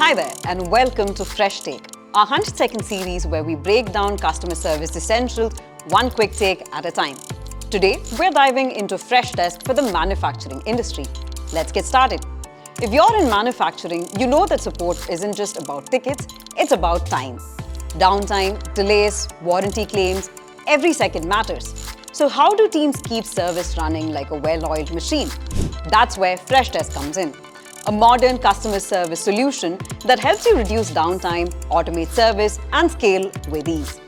Hi there and welcome to Fresh Take, our 100-second series where we break down customer service essentials one quick take at a time. Today, we're diving into Freshdesk for the manufacturing industry. Let's get started. If you're in manufacturing, you know that support isn't just about tickets, it's about time. Downtime, delays, warranty claims, every second matters. So how do teams keep service running like a well-oiled machine? That's where Freshdesk comes in. A modern customer service solution that helps you reduce downtime, automate service, and scale with ease.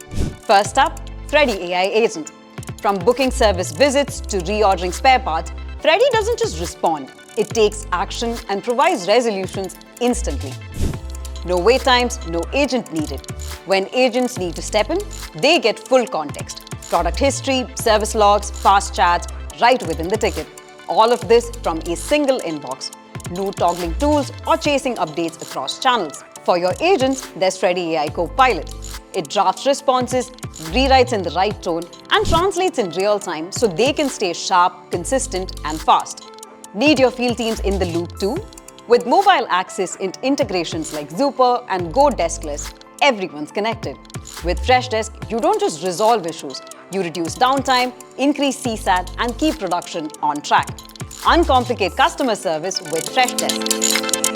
First up, Freddy AI Agent. From booking service visits to reordering spare parts, Freddy doesn't just respond, it takes action and provides resolutions instantly. No wait times, no agent needed. When agents need to step in, they get full context. Product history, service logs, fast chats, right within the ticket. All of this from a single inbox. No toggling tools or chasing updates across channels. For your agents, there's Freddy AI Copilot. It drafts responses, rewrites in the right tone, and translates in real time so they can stay sharp, consistent, and fast. Need your field teams in the loop too? With mobile access and integrations like Zuper and Go Deskless, everyone's connected. With Freshdesk, you don't just resolve issues, you reduce downtime, increase CSAT, and keep production on track. Uncomplicate customer service with Freshdesk.